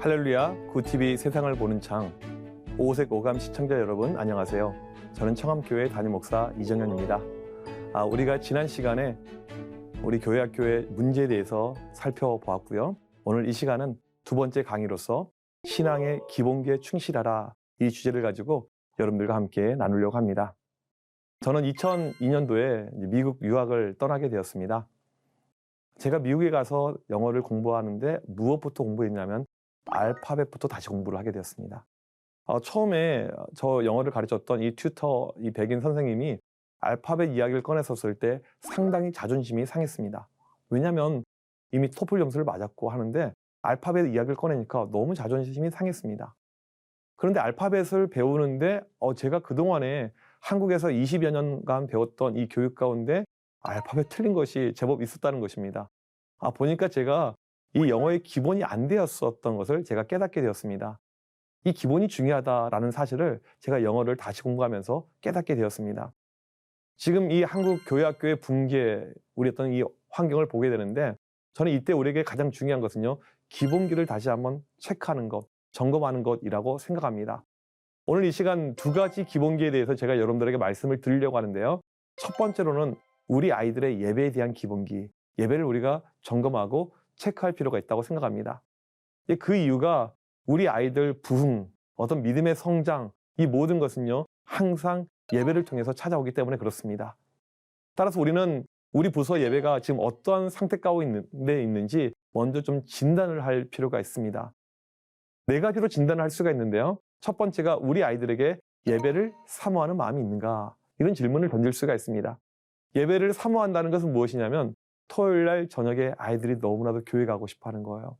할렐루야, 굿TV 세상을 보는 창, 오색 오감 시청자 여러분 안녕하세요. 저는 청암교회 담임 목사 이정현입니다. 우리가 지난 시간에 우리 교회학교의 문제에 대해서 살펴보았고요. 오늘 이 시간은 두 번째 강의로서 신앙의 기본기에 충실하라, 이 주제를 가지고 여러분들과 함께 나누려고 합니다. 저는 2002년도에 미국 유학을 떠나게 되었습니다. 제가 미국에 가서 영어를 공부하는데 무엇부터 공부했냐면 알파벳부터 다시 공부를 하게 되었습니다. 처음에 저 영어를 가르쳤던 이 튜터, 이 백인 선생님이 알파벳 이야기를 꺼냈었을 때 상당히 자존심이 상했습니다. 왜냐하면 이미 토플 점수를 맞았고 하는데 알파벳 이야기를 꺼내니까 너무 자존심이 상했습니다. 그런데 알파벳을 배우는데 제가 그동안에 한국에서 20여 년간 배웠던 이 교육 가운데 알파벳 틀린 것이 제법 있었다는 것입니다. 보니까 제가 이 영어의 기본이 안 되었었던 것을 제가 깨닫게 되었습니다. 이 기본이 중요하다라는 사실을 제가 영어를 다시 공부하면서 깨닫게 되었습니다. 지금 이 한국 교회학교의 붕괴, 우리 어떤 이 환경을 보게 되는데 저는 이때 우리에게 가장 중요한 것은요, 기본기를 다시 한번 체크하는 것, 점검하는 것이라고 생각합니다. 오늘 이 시간 두 가지 기본기에 대해서 제가 여러분들에게 말씀을 드리려고 하는데요. 첫 번째로는 우리 아이들의 예배에 대한 기본기, 예배를 우리가 점검하고 체크할 필요가 있다고 생각합니다. 그 이유가 우리 아이들 부흥, 어떤 믿음의 성장, 이 모든 것은요, 항상 예배를 통해서 찾아오기 때문에 그렇습니다. 따라서 우리는 우리 부서 예배가 지금 어떠한 상태 가운데 있는지 먼저 좀 진단을 할 필요가 있습니다. 네 가지로 진단을 할 수가 있는데요. 첫 번째가 우리 아이들에게 예배를 사모하는 마음이 있는가? 이런 질문을 던질 수가 있습니다. 예배를 사모한다는 것은 무엇이냐면 토요일 날 저녁에 아이들이 너무나도 교회 가고 싶어 하는 거예요.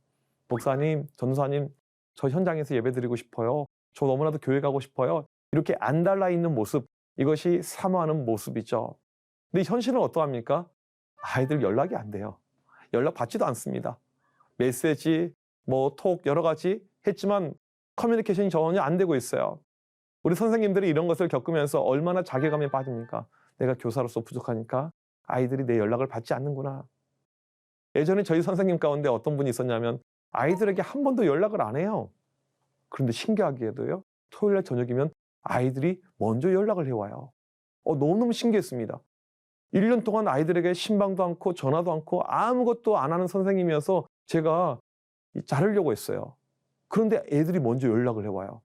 목사님, 전도사님, 저 현장에서 예배 드리고 싶어요. 저 너무나도 교회 가고 싶어요. 이렇게 안 달라 있는 모습, 이것이 사모하는 모습이죠. 근데 현실은 어떠합니까? 아이들 연락이 안 돼요. 연락 받지도 않습니다. 메시지, 톡 여러 가지 했지만 커뮤니케이션이 전혀 안 되고 있어요. 우리 선생님들이 이런 것을 겪으면서 얼마나 자괴감에 빠집니까? 내가 교사로서 부족하니까 아이들이 내 연락을 받지 않는구나. 예전에 저희 선생님 가운데 어떤 분이 있었냐면 아이들에게 한 번도 연락을 안 해요. 그런데 신기하게도요, 토요일 날 저녁이면 아이들이 먼저 연락을 해와요. 너무너무 신기했습니다. 1년 동안 아이들에게 신방도 않고 전화도 않고 아무것도 안 하는 선생님이어서 제가 자르려고 했어요. 그런데 애들이 먼저 연락을 해와요.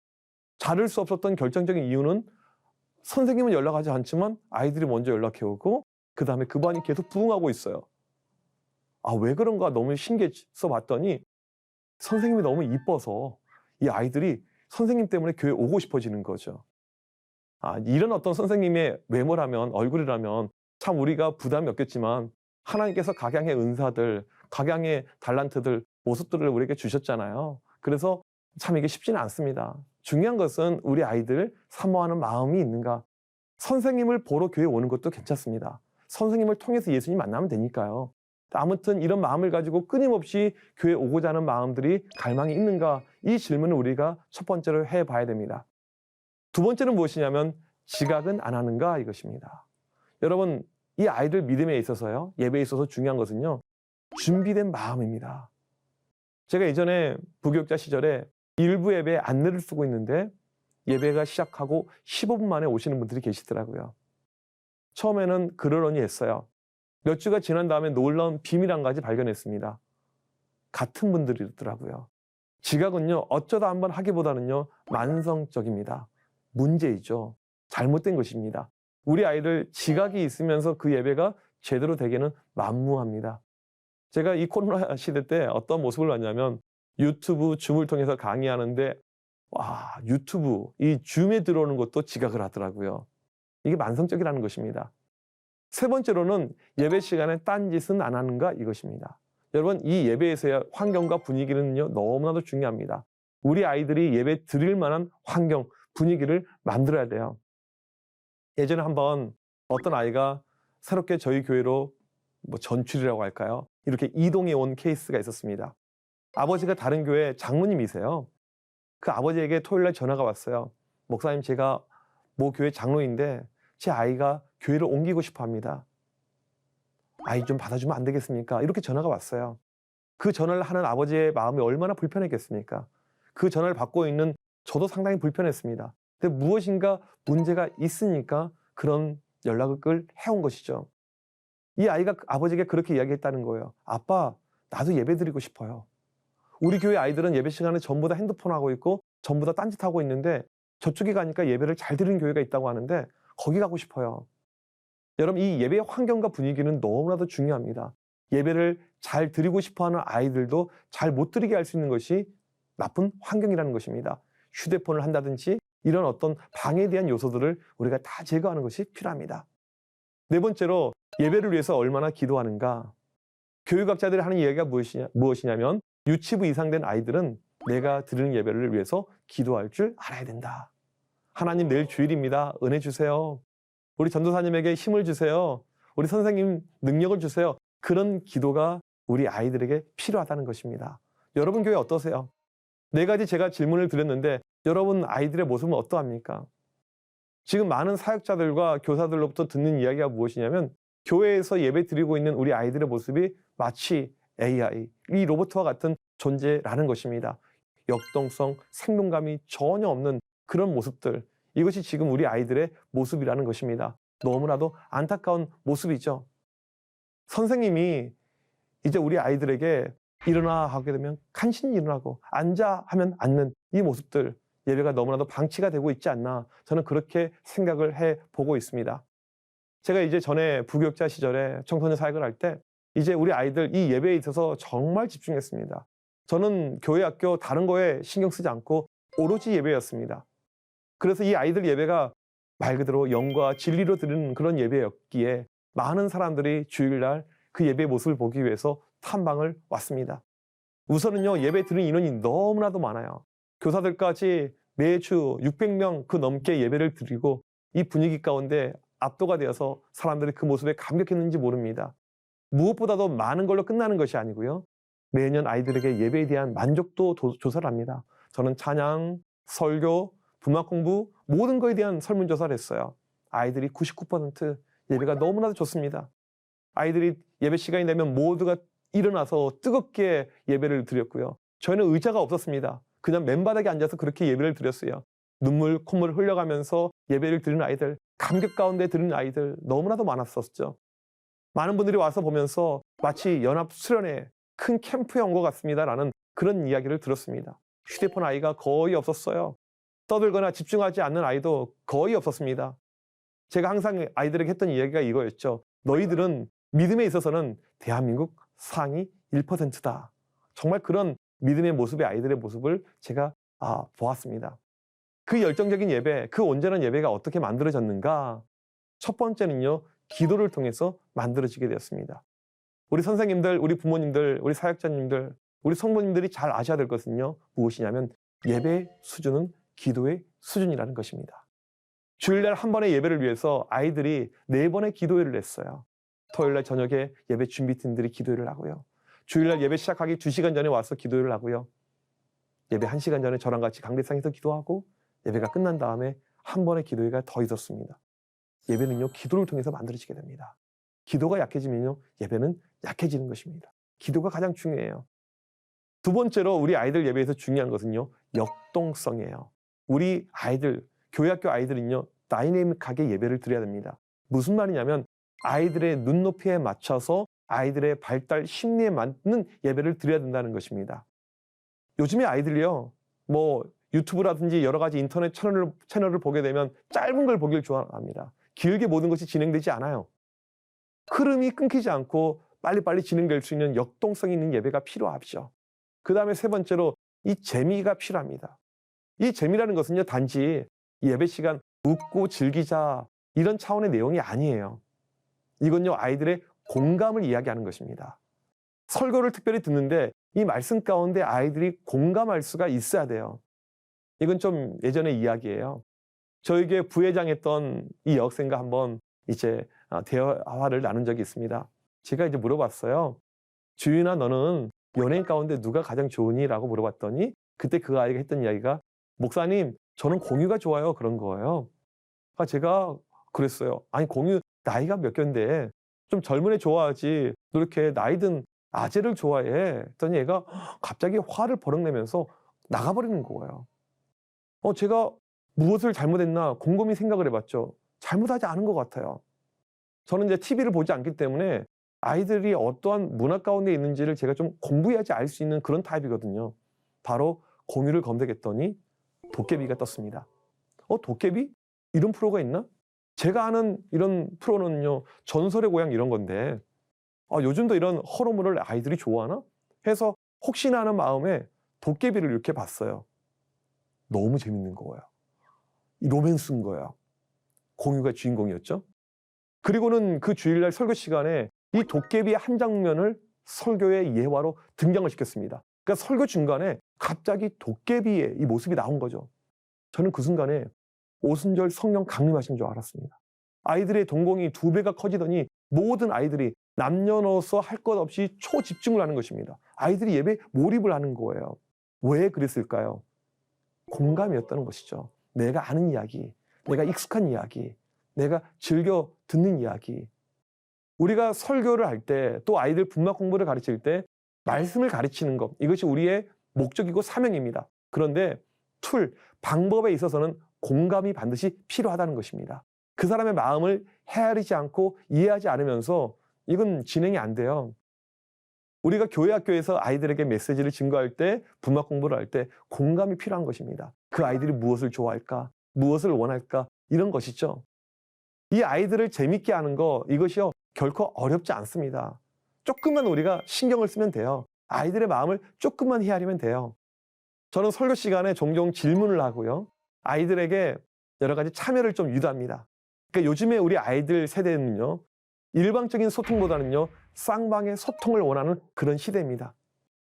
자를 수 없었던 결정적인 이유는 선생님은 연락하지 않지만 아이들이 먼저 연락해오고 그 다음에 그 반이 계속 부흥하고 있어요. 왜 그런가 너무 신기해서 봤더니 선생님이 너무 이뻐서 이 아이들이 선생님 때문에 교회 오고 싶어지는 거죠. 이런 어떤 선생님의 외모라면, 얼굴이라면 참 우리가 부담이 없겠지만 하나님께서 각양의 은사들, 각양의 달란트들, 모습들을 우리에게 주셨잖아요. 그래서 참 이게 쉽지는 않습니다. 중요한 것은 우리 아이들 사모하는 마음이 있는가. 선생님을 보러 교회 오는 것도 괜찮습니다. 선생님을 통해서 예수님 만나면 되니까요. 아무튼 이런 마음을 가지고 끊임없이 교회에 오고자 하는 마음들이 갈망이 있는가, 이 질문을 우리가 첫 번째로 해봐야 됩니다. 두 번째는 무엇이냐면 지각은 안 하는가, 이것입니다. 여러분, 이 아이들 믿음에 있어서요, 예배에 있어서 중요한 것은요, 준비된 마음입니다. 제가 예전에 부교육자 시절에 일부 예배에 안내를 쓰고 있는데 예배가 시작하고 15분 만에 오시는 분들이 계시더라고요. 처음에는 그러려니 했어요. 몇 주가 지난 다음에 놀라운 비밀 한 가지 발견했습니다. 같은 분들이더라고요. 지각은요, 어쩌다 한번 하기보다는요, 만성적입니다. 문제이죠. 잘못된 것입니다. 우리 아이들 지각이 있으면서 그 예배가 제대로 되기는 만무합니다. 제가 이 코로나 시대 때 어떤 모습을 봤냐면 유튜브, 줌을 통해서 강의하는데 유튜브, 이 줌에 들어오는 것도 지각을 하더라고요. 이게 만성적이라는 것입니다. 세 번째로는 예배 시간에 딴짓은 안 하는가, 이것입니다. 여러분, 이 예배에서의 환경과 분위기는요, 너무나도 중요합니다. 우리 아이들이 예배 드릴 만한 환경, 분위기를 만들어야 돼요. 예전에 한번 어떤 아이가 새롭게 저희 교회로 전출이라고 할까요? 이렇게 이동해 온 케이스가 있었습니다. 아버지가 다른 교회 장로님이세요. 그 아버지에게 토요일 날 전화가 왔어요. 목사님, 제가 모 교회 장로인데 제 아이가 교회를 옮기고 싶어 합니다. 아이 좀 받아주면 안 되겠습니까? 이렇게 전화가 왔어요. 그 전화를 하는 아버지의 마음이 얼마나 불편했겠습니까? 그 전화를 받고 있는 저도 상당히 불편했습니다. 근데 무엇인가 문제가 있으니까 그런 연락을 해온 것이죠. 이 아이가 아버지에게 그렇게 이야기했다는 거예요. 아빠, 나도 예배 드리고 싶어요. 우리 교회 아이들은 예배 시간에 전부 다 핸드폰 하고 있고 전부 다 딴짓하고 있는데 저쪽에 가니까 예배를 잘 드리는 교회가 있다고 하는데 거기 가고 싶어요. 여러분, 이 예배의 환경과 분위기는 너무나도 중요합니다. 예배를 잘 드리고 싶어하는 아이들도 잘 못 드리게 할 수 있는 것이 나쁜 환경이라는 것입니다. 휴대폰을 한다든지 이런 어떤 방해에 대한 요소들을 우리가 다 제거하는 것이 필요합니다. 네 번째로 예배를 위해서 얼마나 기도하는가. 교육학자들이 하는 이야기가 무엇이냐면 유치부 이상 된 아이들은 내가 드리는 예배를 위해서 기도할 줄 알아야 된다. 하나님, 내일 주일입니다. 은혜 주세요. 우리 전도사님에게 힘을 주세요. 우리 선생님 능력을 주세요. 그런 기도가 우리 아이들에게 필요하다는 것입니다. 여러분 교회 어떠세요? 네 가지 제가 질문을 드렸는데 여러분 아이들의 모습은 어떠합니까? 지금 많은 사역자들과 교사들로부터 듣는 이야기가 무엇이냐면 교회에서 예배 드리고 있는 우리 아이들의 모습이 마치 AI, 이 로봇과 같은 존재라는 것입니다. 역동성, 생동감이 전혀 없는 그런 모습들. 이것이 지금 우리 아이들의 모습이라는 것입니다. 너무나도 안타까운 모습이죠. 선생님이 이제 우리 아이들에게 일어나 하게 되면 간신히 일어나고 앉아 하면 앉는 이 모습들, 예배가 너무나도 방치가 되고 있지 않나, 저는 그렇게 생각을 해보고 있습니다. 제가 이제 전에 부교육자 시절에 청소년 사역을 할 때 이제 우리 아이들 이 예배에 있어서 정말 집중했습니다. 저는 교회 학교 다른 거에 신경 쓰지 않고 오로지 예배였습니다. 그래서 이 아이들 예배가 말 그대로 영과 진리로 드리는 그런 예배였기에 많은 사람들이 주일날 그 예배의 모습을 보기 위해서 탐방을 왔습니다. 우선은요, 예배 드리는 인원이 너무나도 많아요. 교사들까지 매주 600명 그 넘게 예배를 드리고 이 분위기 가운데 압도가 되어서 사람들이 그 모습에 감격했는지 모릅니다. 무엇보다도 많은 걸로 끝나는 것이 아니고요. 매년 아이들에게 예배에 대한 만족도 조사를 합니다. 저는 찬양, 설교, 분막 공부 모든 거에 대한 설문조사를 했어요. 아이들이 99% 예배가 너무나도 좋습니다. 아이들이 예배 시간이 되면 모두가 일어나서 뜨겁게 예배를 드렸고요. 저희는 의자가 없었습니다. 그냥 맨바닥에 앉아서 그렇게 예배를 드렸어요. 눈물, 콧물 흘려가면서 예배를 드리는 아이들, 감격 가운데 드리는 아이들 너무나도 많았었죠. 많은 분들이 와서 보면서 마치 연합 수련회 큰 캠프에 온 것 같습니다라는 그런 이야기를 들었습니다. 휴대폰 아이가 거의 없었어요. 떠들거나 집중하지 않는 아이도 거의 없었습니다. 제가 항상 아이들에게 했던 이야기가 이거였죠. 너희들은 믿음에 있어서는 대한민국 상위 1%다. 정말 그런 믿음의 모습의 아이들의 모습을 제가 보았습니다. 그 열정적인 예배, 그 온전한 예배가 어떻게 만들어졌는가? 첫 번째는요, 기도를 통해서 만들어지게 되었습니다. 우리 선생님들, 우리 부모님들, 우리 사역자님들, 우리 성도님들이 잘 아셔야 될 것은요, 무엇이냐면 예배의 수준은 기도의 수준이라는 것입니다. 주일날 한 번의 예배를 위해서 아이들이 4번의 기도회를 냈어요. 토요일날 저녁에 예배 준비팀들이 기도회를 하고요. 주일날 예배 시작하기 2시간 전에 와서 기도회를 하고요. 예배 1시간 전에 저랑 같이 강대상에서 기도하고 예배가 끝난 다음에 한 번의 기도회가 더 있었습니다. 예배는요, 기도를 통해서 만들어지게 됩니다. 기도가 약해지면요, 예배는 약해지는 것입니다. 기도가 가장 중요해요. 두 번째로 우리 아이들 예배에서 중요한 것은요, 역동성이에요. 우리 아이들, 교회학교 아이들은요, 다이내믹하게 예배를 드려야 됩니다. 무슨 말이냐면 아이들의 눈높이에 맞춰서 아이들의 발달 심리에 맞는 예배를 드려야 된다는 것입니다. 요즘에 아이들이요, 유튜브라든지 여러 가지 인터넷 채널을 보게 되면 짧은 걸 보길 좋아합니다. 길게 모든 것이 진행되지 않아요. 흐름이 끊기지 않고 빨리빨리 진행될 수 있는 역동성 있는 예배가 필요하죠. 그 다음에 세 번째로 이 재미가 필요합니다. 이 재미라는 것은요, 단지 예배 시간 웃고 즐기자 이런 차원의 내용이 아니에요. 이건요, 아이들의 공감을 이야기하는 것입니다. 설교를 특별히 듣는데 이 말씀 가운데 아이들이 공감할 수가 있어야 돼요. 이건 좀 예전의 이야기예요. 저에게 부회장했던 이 여학생과 한번 이제 대화를 나눈 적이 있습니다. 제가 이제 물어봤어요. 주윤아, 너는 연예인 가운데 누가 가장 좋으니? 라고 물어봤더니 그때 그 아이가 했던 이야기가 목사님, 저는 공유가 좋아요. 그런 거예요. 제가 그랬어요. 아니, 공유 나이가 몇 갠데 좀 젊은 애 좋아하지 너 이렇게 나이 든 아재를 좋아해? 했더니 얘가 갑자기 화를 버럭내면서 나가버리는 거예요. 제가 무엇을 잘못했나 곰곰이 생각을 해봤죠. 잘못하지 않은 것 같아요. 저는 이제 TV를 보지 않기 때문에 아이들이 어떠한 문화 가운데 있는지를 제가 좀 공부해야지 알 수 있는 그런 타입이거든요. 바로 공유를 검색했더니 도깨비가 떴습니다. 도깨비? 이런 프로가 있나? 제가 아는 이런 프로는요, 전설의 고향 이런 건데, 요즘도 이런 허러물을 아이들이 좋아하나? 해서 혹시나 하는 마음에 도깨비를 이렇게 봤어요. 너무 재밌는 거예요. 이 로맨스인 거예요. 공유가 주인공이었죠. 그리고는 그 주일날 설교 시간에 이 도깨비의 한 장면을 설교의 예화로 등장을 시켰습니다. 그러니까 설교 중간에 갑자기 도깨비의 이 모습이 나온 거죠. 저는 그 순간에 오순절 성령 강림하신 줄 알았습니다. 아이들의 동공이 2배가 커지더니 모든 아이들이 남녀노소 할 것 없이 초집중을 하는 것입니다. 아이들이 예배에 몰입을 하는 거예요. 왜 그랬을까요? 공감이었다는 것이죠. 내가 아는 이야기, 내가 익숙한 이야기, 내가 즐겨 듣는 이야기. 우리가 설교를 할 때, 또 아이들 분막 공부를 가르칠 때 말씀을 가르치는 것, 이것이 우리의 목적이고 사명입니다. 그런데 방법에 있어서는 공감이 반드시 필요하다는 것입니다. 그 사람의 마음을 헤아리지 않고 이해하지 않으면서 이건 진행이 안 돼요. 우리가 교회 학교에서 아이들에게 메시지를 증거할 때, 분막 공부를 할 때 공감이 필요한 것입니다. 그 아이들이 무엇을 좋아할까? 무엇을 원할까? 이런 것이죠. 이 아이들을 재밌게 하는 거, 이것이요, 결코 어렵지 않습니다. 조금만 우리가 신경을 쓰면 돼요. 아이들의 마음을 조금만 헤아리면 돼요. 저는 설교 시간에 종종 질문을 하고요. 아이들에게 여러 가지 참여를 좀 유도합니다. 그러니까 요즘에 우리 아이들 세대는요, 일방적인 소통보다는요, 쌍방의 소통을 원하는 그런 시대입니다.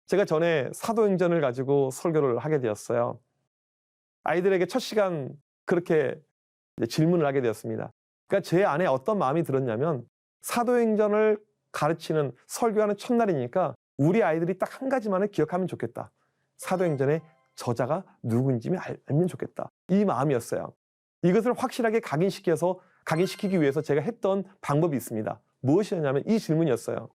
제가 전에 사도행전을 가지고 설교를 하게 되었어요. 아이들에게 첫 시간 그렇게 질문을 하게 되었습니다. 그러니까 제 안에 어떤 마음이 들었냐면, 사도행전을 가르치는, 설교하는 첫날이니까 우리 아이들이 딱 한 가지만을 기억하면 좋겠다. 사도행전의 저자가 누군지 알면 좋겠다. 이 마음이었어요. 이것을 확실하게 각인시키기 위해서 제가 했던 방법이 있습니다. 무엇이었냐면 이 질문이었어요.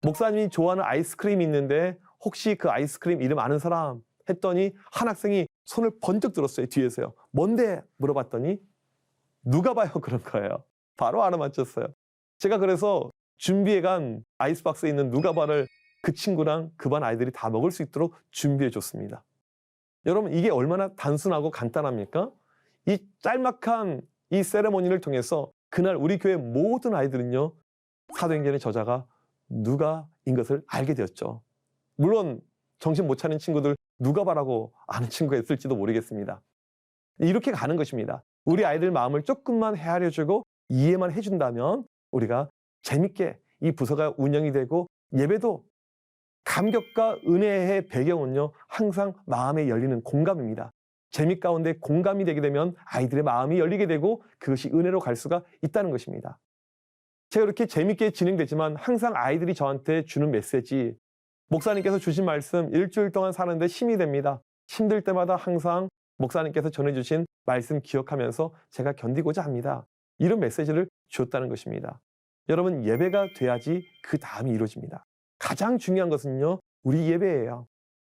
목사님이 좋아하는 아이스크림이 있는데 혹시 그 아이스크림 이름 아는 사람? 했더니 한 학생이 손을 번쩍 들었어요. 뒤에서요. 뭔데? 물어봤더니 누가 봐요? 그런 거예요. 바로 알아맞혔어요. 제가 그래서 준비해간 아이스박스에 있는 누가바를 그 친구랑 그 반 아이들이 다 먹을 수 있도록 준비해 줬습니다. 여러분, 이게 얼마나 단순하고 간단합니까? 이 짤막한 이 세레모니를 통해서 그날 우리 교회 모든 아이들은요, 사도행전의 저자가 누가인 것을 알게 되었죠. 물론 정신 못 차린 친구들 누가바라고 아는 친구가 있을지도 모르겠습니다. 이렇게 가는 것입니다. 우리 아이들 마음을 조금만 헤아려주고 이해만 해준다면 우리가 재밌게 이 부서가 운영이 되고, 예배도 감격과 은혜의 배경은요, 항상 마음에 열리는 공감입니다. 재미 가운데 공감이 되게 되면 아이들의 마음이 열리게 되고 그것이 은혜로 갈 수가 있다는 것입니다. 제가 이렇게 재밌게 진행되지만 항상 아이들이 저한테 주는 메시지, 목사님께서 주신 말씀 일주일 동안 사는데 힘이 됩니다. 힘들 때마다 항상 목사님께서 전해주신 말씀 기억하면서 제가 견디고자 합니다. 이런 메시지를 줬다는 것입니다. 여러분, 예배가 돼야지 그 다음이 이루어집니다. 가장 중요한 것은요, 우리 예배예요.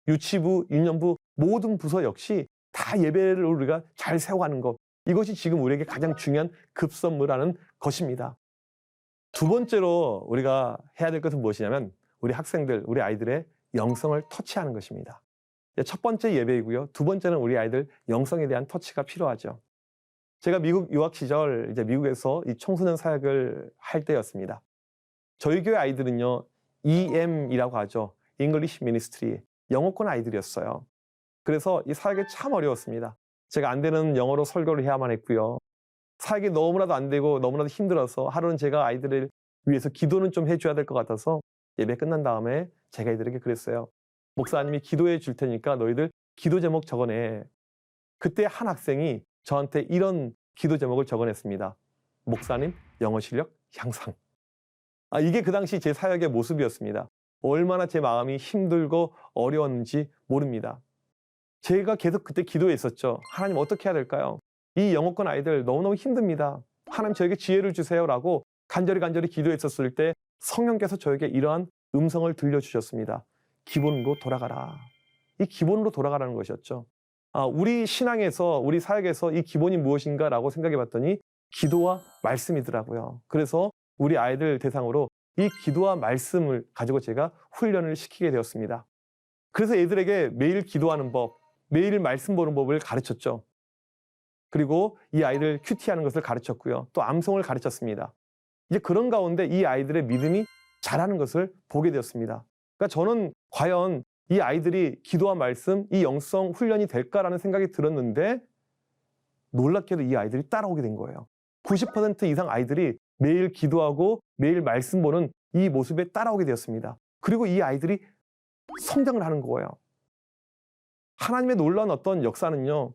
유치부, 유년부 모든 부서 역시 다 예배를 우리가 잘 세워가는 것, 이것이 지금 우리에게 가장 중요한 급선무라는 것입니다. 두 번째로 우리가 해야 될 것은 무엇이냐면 우리 학생들, 우리 아이들의 영성을 터치하는 것입니다. 첫 번째 예배이고요. 두 번째는 우리 아이들 영성에 대한 터치가 필요하죠. 제가 미국 유학 시절 이제 미국에서 이 청소년 사역을 할 때였습니다. 저희 교회 아이들은요, EM이라고 하죠. English Ministry, 영어권 아이들이었어요. 그래서 이 사역이 참 어려웠습니다. 제가 안 되는 영어로 설교를 해야만 했고요. 사역이 너무나도 안 되고 너무나도 힘들어서 하루는 제가 아이들을 위해서 기도는 좀 해줘야 될 것 같아서 예배 끝난 다음에 제가 이들에게 그랬어요. 목사님이 기도해 줄 테니까 너희들 기도 제목 적어내. 그때 한 학생이 저한테 이런 기도 제목을 적어냈습니다. 목사님, 영어 실력 향상. 이게 그 당시 제 사역의 모습이었습니다. 얼마나 제 마음이 힘들고 어려웠는지 모릅니다. 제가 계속 그때 기도했었죠. 하나님, 어떻게 해야 될까요? 이 영어권 아이들 너무너무 힘듭니다. 하나님, 저에게 지혜를 주세요라고 간절히 기도했었을 때 성령께서 저에게 이러한 음성을 들려주셨습니다. 기본으로 돌아가라. 이 기본으로 돌아가라는 것이었죠. 우리 신앙에서, 우리 사역에서 이 기본이 무엇인가라고 생각해 봤더니 기도와 말씀이더라고요. 그래서 우리 아이들 대상으로 이 기도와 말씀을 가지고 제가 훈련을 시키게 되었습니다. 그래서 애들에게 매일 기도하는 법, 매일 말씀 보는 법을 가르쳤죠. 그리고 이 아이들 큐티하는 것을 가르쳤고요. 또 암송을 가르쳤습니다. 이제 그런 가운데 이 아이들의 믿음이 자라는 것을 보게 되었습니다. 그러니까 저는 과연 이 아이들이 기도와 말씀, 이 영성 훈련이 될까라는 생각이 들었는데 놀랍게도 이 아이들이 따라오게 된 거예요. 90% 이상 아이들이 매일 기도하고 매일 말씀 보는 이 모습에 따라오게 되었습니다. 그리고 이 아이들이 성장을 하는 거예요. 하나님의 놀라운 어떤 역사는요,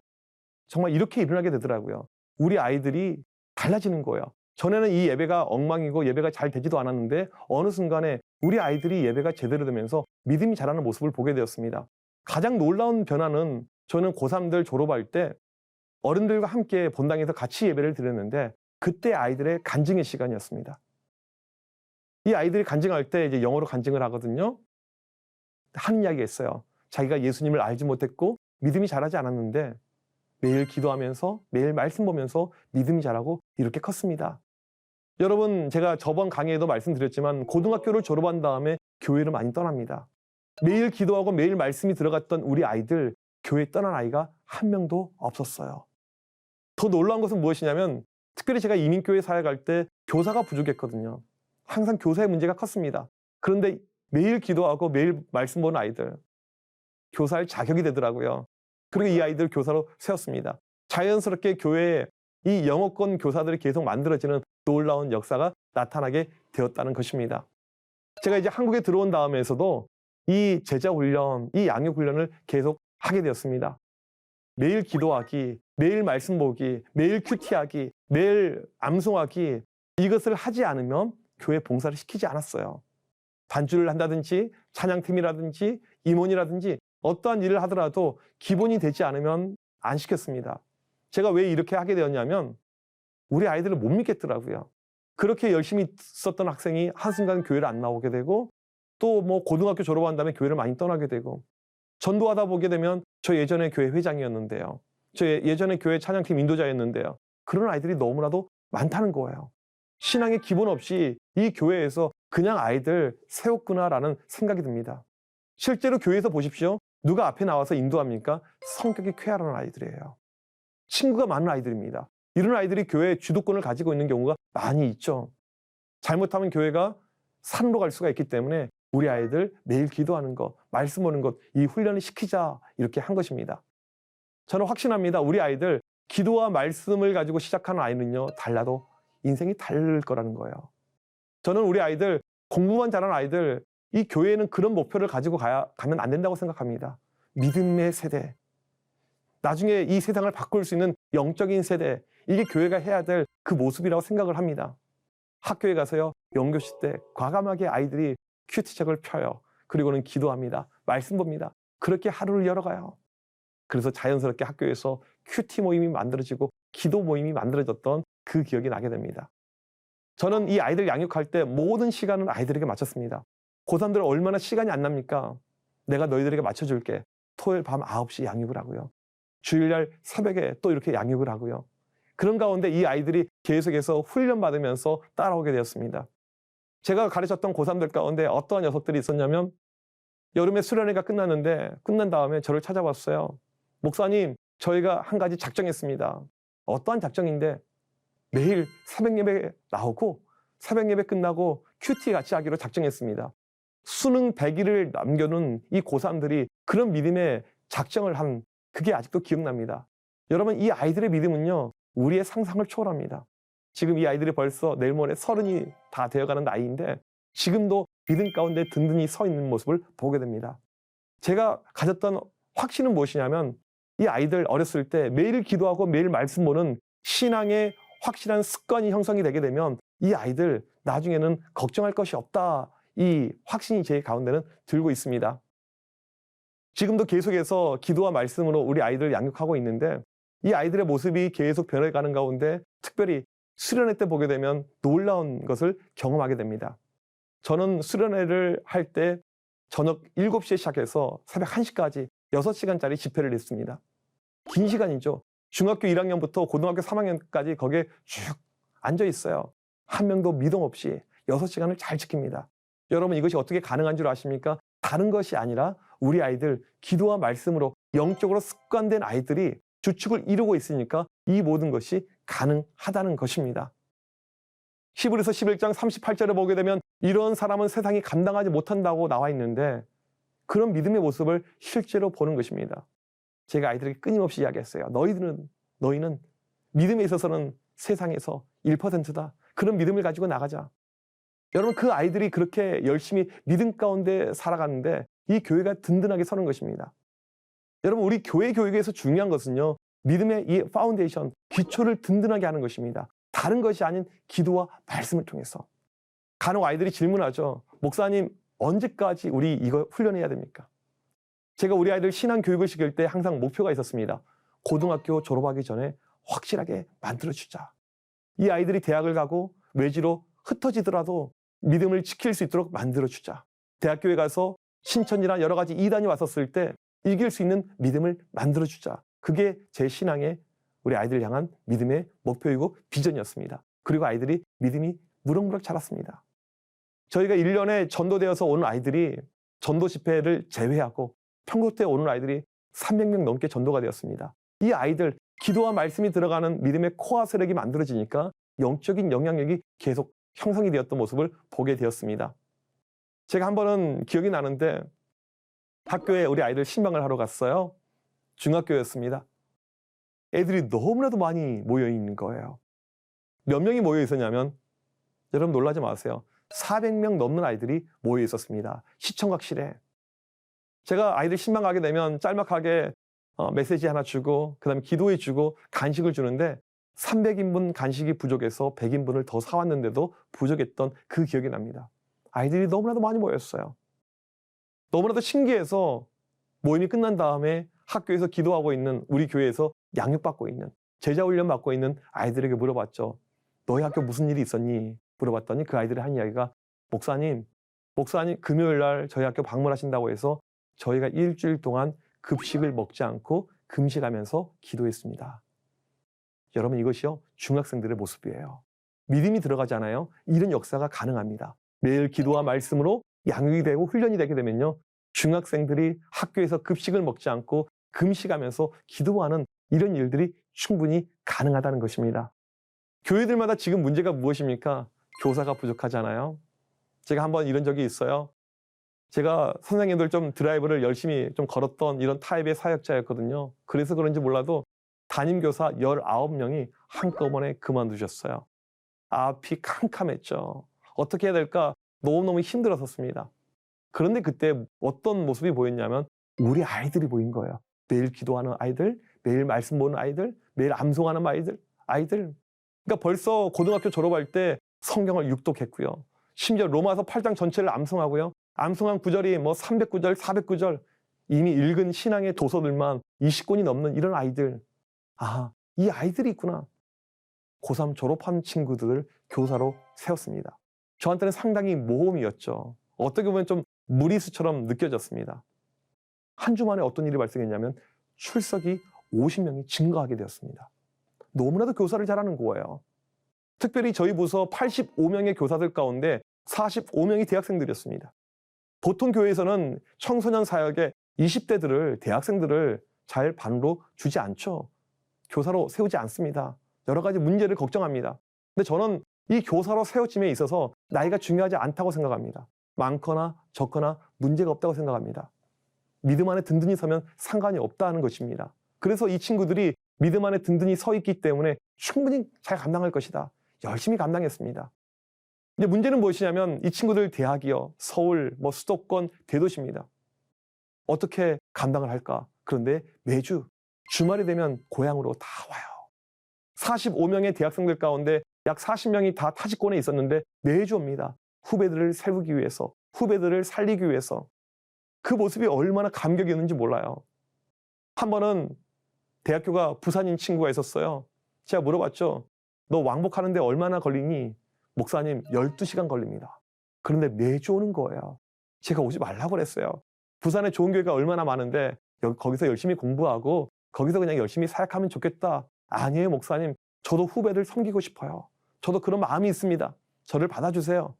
정말 이렇게 일어나게 되더라고요. 우리 아이들이 달라지는 거예요. 전에는 이 예배가 엉망이고 예배가 잘 되지도 않았는데 어느 순간에 우리 아이들이 예배가 제대로 되면서 믿음이 자라는 모습을 보게 되었습니다. 가장 놀라운 변화는 저는 고3들 졸업할 때 어른들과 함께 본당에서 같이 예배를 드렸는데 그때 아이들의 간증의 시간이었습니다. 이 아이들이 간증할 때 이제 영어로 간증을 하거든요. 한 이야기가 있어요. 자기가 예수님을 알지 못했고 믿음이 자라지 않았는데 매일 기도하면서 매일 말씀 보면서 믿음이 자라고 이렇게 컸습니다. 여러분, 제가 저번 강의에도 말씀드렸지만 고등학교를 졸업한 다음에 교회를 많이 떠납니다. 매일 기도하고 매일 말씀이 들어갔던 우리 아이들, 교회 떠난 아이가 한 명도 없었어요. 더 놀라운 것은 무엇이냐면 특별히 제가 이민교회 사역할 때 교사가 부족했거든요. 항상 교사의 문제가 컸습니다. 그런데 매일 기도하고 매일 말씀 보는 아이들, 교사할 자격이 되더라고요. 그리고 이 아이들 교사로 세웠습니다. 자연스럽게 교회에 이 영어권 교사들이 계속 만들어지는 놀라운 역사가 나타나게 되었다는 것입니다. 제가 이제 한국에 들어온 다음에서도 이 제자 훈련, 이 양육 훈련을 계속 하게 되었습니다. 매일 기도하기, 매일 말씀 보기, 매일 큐티하기, 매일 암송하기, 이것을 하지 않으면 교회 봉사를 시키지 않았어요. 반주를 한다든지 찬양팀이라든지 임원이라든지 어떠한 일을 하더라도 기본이 되지 않으면 안 시켰습니다. 제가 왜 이렇게 하게 되었냐면 우리 아이들을 못 믿겠더라고요. 그렇게 열심히 썼던 학생이 한순간 교회를 안 나오게 되고 또 뭐 고등학교 졸업한 다음에 교회를 많이 떠나게 되고 전도하다 보게 되면 저 예전에 교회 회장이었는데요. 저 예전에 교회 찬양팀 인도자였는데요. 그런 아이들이 너무나도 많다는 거예요. 신앙의 기본 없이 이 교회에서 그냥 아이들 세웠구나라는 생각이 듭니다. 실제로 교회에서 보십시오. 누가 앞에 나와서 인도합니까? 성격이 쾌활한 아이들이에요. 친구가 많은 아이들입니다. 이런 아이들이 교회의 주도권을 가지고 있는 경우가 많이 있죠. 잘못하면 교회가 산으로 갈 수가 있기 때문에 우리 아이들 매일 기도하는 것, 말씀 보는 것, 이 훈련을 시키자 이렇게 한 것입니다. 저는 확신합니다. 우리 아이들 기도와 말씀을 가지고 시작하는 아이는요, 달라도 인생이 다를 거라는 거예요. 저는 우리 아이들, 공부만 잘하는 아이들, 이 교회는 그런 목표를 가지고 가면 안 된다고 생각합니다. 믿음의 세대, 나중에 이 세상을 바꿀 수 있는 영적인 세대, 이게 교회가 해야 될 그 모습이라고 생각을 합니다. 학교에 가서요, 영교시 때 과감하게 아이들이 큐티책을 펴요. 그리고는 기도합니다. 말씀 봅니다. 그렇게 하루를 열어가요. 그래서 자연스럽게 학교에서 큐티 모임이 만들어지고 기도 모임이 만들어졌던 그 기억이 나게 됩니다. 저는 이 아이들 양육할 때 모든 시간을 아이들에게 맞췄습니다. 고3들은 얼마나 시간이 안 납니까? 내가 너희들에게 맞춰줄게. 토요일 밤 9시 양육을 하고요. 주일날 새벽에 또 이렇게 양육을 하고요. 그런 가운데 이 아이들이 계속해서 훈련받으면서 따라오게 되었습니다. 제가 가르쳤던 고3들 가운데 어떠한 녀석들이 있었냐면 여름에 수련회가 끝난 다음에 저를 찾아왔어요. 목사님, 저희가 한 가지 작정했습니다. 어떠한 작정인데 매일 새벽 예배 나오고 새벽 예배 끝나고 큐티 같이 하기로 작정했습니다. 수능 100일을 남겨놓은 이 고3들이 그런 믿음의 작정을 한 그게 아직도 기억납니다. 여러분, 이 아이들의 믿음은요, 우리의 상상을 초월합니다. 지금 이 아이들이 벌써 내일 모레 30이 다 되어가는 나이인데 지금도 믿음 가운데 든든히 서 있는 모습을 보게 됩니다. 제가 가졌던 확신은 무엇이냐면 이 아이들 어렸을 때 매일 기도하고 매일 말씀 보는 신앙의 확실한 습관이 형성이 되게 되면 이 아이들 나중에는 걱정할 것이 없다. 이 확신이 제 가운데는 들고 있습니다. 지금도 계속해서 기도와 말씀으로 우리 아이들을 양육하고 있는데 이 아이들의 모습이 계속 변해가는 가운데 특별히 수련회 때 보게 되면 놀라운 것을 경험하게 됩니다. 저는 수련회를 할 때 저녁 7시에 시작해서 새벽 1시까지 6시간짜리 집회를 했습니다. 긴 시간이죠. 중학교 1학년부터 고등학교 3학년까지 거기에 쭉 앉아 있어요. 한 명도 미동 없이 6시간을 잘 지킵니다. 여러분 이것이 어떻게 가능한 줄 아십니까? 다른 것이 아니라 우리 아이들 기도와 말씀으로 영적으로 습관된 아이들이 주축을 이루고 있으니까 이 모든 것이 가능하다는 것입니다. 히브리서 11장 38절에 보게 되면 이런 사람은 세상이 감당하지 못한다고 나와 있는데 그런 믿음의 모습을 실제로 보는 것입니다. 제가 아이들에게 끊임없이 이야기했어요. 너희는 믿음에 있어서는 세상에서 1%다. 그런 믿음을 가지고 나가자. 여러분 그 아이들이 그렇게 열심히 믿음 가운데 살아가는데 이 교회가 든든하게 서는 것입니다. 여러분 우리 교회 교육에서 중요한 것은요. 믿음의 이 파운데이션, 기초를 든든하게 하는 것입니다. 다른 것이 아닌 기도와 말씀을 통해서. 간혹 아이들이 질문하죠. 목사님 언제까지 우리 이거 훈련해야 됩니까? 제가 우리 아이들 신앙 교육을 시킬 때 항상 목표가 있었습니다. 고등학교 졸업하기 전에 확실하게 만들어주자. 이 아이들이 대학을 가고 외지로 흩어지더라도 믿음을 지킬 수 있도록 만들어주자. 대학교에 가서 신천지나 여러 가지 이단이 왔었을 때 이길 수 있는 믿음을 만들어주자. 그게 제 신앙의 우리 아이들 향한 믿음의 목표이고 비전이었습니다. 그리고 아이들이 믿음이 무럭무럭 자랐습니다. 저희가 1년에 전도되어서 오는 아이들이 전도 집회를 제외하고 평소 때 오는 아이들이 300명 넘게 전도가 되었습니다. 이 아이들 기도와 말씀이 들어가는 믿음의 코어 세력이 만들어지니까 영적인 영향력이 계속 형성이 되었던 모습을 보게 되었습니다. 제가 한 번은 기억이 나는데 학교에 우리 아이들 신방을 하러 갔어요. 중학교였습니다. 애들이 너무나도 많이 모여 있는 거예요. 몇 명이 모여 있었냐면 여러분 놀라지 마세요. 400명 넘는 아이들이 모여 있었습니다. 시청각실에. 제가 아이들 신방 가게 되면 짤막하게 메시지 하나 주고 그다음에 기도해 주고 간식을 주는데 300인분 간식이 부족해서 100인분을 더 사왔는데도 부족했던 그 기억이 납니다. 아이들이 너무나도 많이 모였어요. 너무나도 신기해서 모임이 끝난 다음에 학교에서 기도하고 있는 우리 교회에서 양육받고 있는 제자훈련 받고 있는 아이들에게 물어봤죠. 너희 학교 무슨 일이 있었니? 물어봤더니 그 아이들이 한 이야기가 목사님 금요일 날 저희 학교 방문하신다고 해서 저희가 일주일 동안 급식을 먹지 않고 금식하면서 기도했습니다. 여러분 이것이요 중학생들의 모습이에요. 믿음이 들어가잖아요. 이런 역사가 가능합니다. 매일 기도와 말씀으로 양육이 되고 훈련이 되게 되면요. 중학생들이 학교에서 급식을 먹지 않고 금식하면서 기도하는 이런 일들이 충분히 가능하다는 것입니다. 교회들마다 지금 문제가 무엇입니까? 교사가 부족하잖아요. 제가 한번 이런 적이 있어요. 제가 선생님들 좀 드라이브를 열심히 좀 걸었던 이런 타입의 사역자였거든요. 그래서 그런지 몰라도 담임교사 19명이 한꺼번에 그만두셨어요. 앞이 캄캄했죠. 어떻게 해야 될까? 너무너무 힘들었었습니다. 그런데 그때 어떤 모습이 보였냐면 우리 아이들이 보인 거예요. 매일 기도하는 아이들, 매일 말씀 보는 아이들, 매일 암송하는 아이들. 그러니까 벌써 고등학교 졸업할 때 성경을 육독했고요. 심지어 로마서 8장 전체를 암송하고요. 암송한 구절이 300구절, 400구절 이미 읽은 신앙의 도서들만 20권이 넘는 이런 아이들. 아, 이 아이들이 있구나. 고3 졸업한 친구들을 교사로 세웠습니다. 저한테는 상당히 모험이었죠. 어떻게 보면 좀 무리수처럼 느껴졌습니다. 한 주 만에 어떤 일이 발생했냐면 출석이 50명이 증가하게 되었습니다. 너무나도 교사를 잘하는 거예요. 특별히 저희 부서 85명의 교사들 가운데 45명이 대학생들이었습니다. 보통 교회에서는 청소년 사역에 20대들을 대학생들을 잘 반으로 주지 않죠. 교사로 세우지 않습니다. 여러 가지 문제를 걱정합니다. 근데 저는 이 교사로 세워짐에 있어서 나이가 중요하지 않다고 생각합니다. 많거나 적거나 문제가 없다고 생각합니다. 믿음 안에 든든히 서면 상관이 없다는 것입니다. 그래서 이 친구들이 믿음 안에 든든히 서 있기 때문에 충분히 잘 감당할 것이다. 열심히 감당했습니다. 근데 문제는 무엇이냐면 이 친구들 대학이요. 서울, 수도권, 대도시입니다. 어떻게 감당을 할까? 그런데 매주 주말이 되면 고향으로 다 와요. 45명의 대학생들 가운데 약 40명이 다 타직권에 있었는데 매주 옵니다. 후배들을 세우기 위해서, 후배들을 살리기 위해서. 그 모습이 얼마나 감격이었는지 몰라요. 한 번은 대학교가 부산인 친구가 있었어요. 제가 물어봤죠. 너 왕복하는데 얼마나 걸리니? 목사님 12시간 걸립니다. 그런데 매주 오는 거예요. 제가 오지 말라고 그랬어요. 부산에 좋은 교회가 얼마나 많은데 거기서 열심히 공부하고 거기서 그냥 열심히 사역하면 좋겠다. 아니에요, 목사님. 저도 후배들 섬기고 싶어요. 저도 그런 마음이 있습니다. 저를 받아주세요.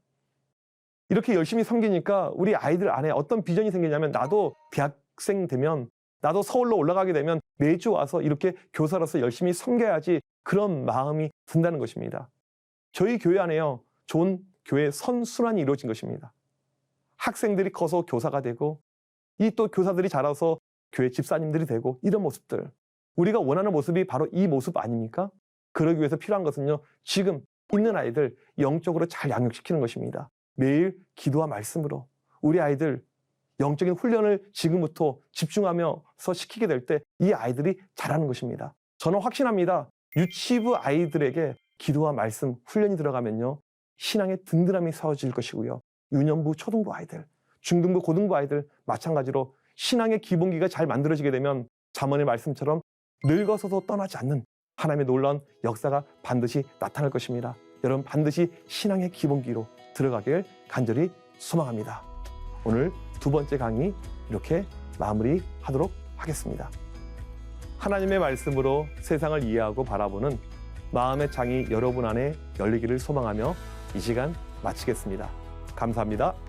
이렇게 열심히 섬기니까 우리 아이들 안에 어떤 비전이 생기냐면 나도 대학생 되면 나도 서울로 올라가게 되면 매주 와서 이렇게 교사로서 열심히 섬겨야지 그런 마음이 든다는 것입니다. 저희 교회 안에요. 좋은 교회 선순환이 이루어진 것입니다. 학생들이 커서 교사가 되고 이 또 교사들이 자라서 교회 집사님들이 되고 이런 모습들. 우리가 원하는 모습이 바로 이 모습 아닙니까? 그러기 위해서 필요한 것은요. 지금 있는 아이들 영적으로 잘 양육시키는 것입니다. 매일 기도와 말씀으로 우리 아이들 영적인 훈련을 지금부터 집중하면서 시키게 될 때 이 아이들이 잘하는 것입니다. 저는 확신합니다. 유치부 아이들에게 기도와 말씀 훈련이 들어가면요. 신앙의 든든함이 세워질 것이고요. 유년부, 초등부 아이들, 중등부, 고등부 아이들 마찬가지로 신앙의 기본기가 잘 만들어지게 되면 잠언의 말씀처럼 늙어서도 떠나지 않는 하나님의 놀라운 역사가 반드시 나타날 것입니다. 여러분 반드시 신앙의 기본기로 들어가길 간절히 소망합니다. 오늘 두 번째 강의 이렇게 마무리하도록 하겠습니다. 하나님의 말씀으로 세상을 이해하고 바라보는 마음의 창이 여러분 안에 열리기를 소망하며 이 시간 마치겠습니다. 감사합니다.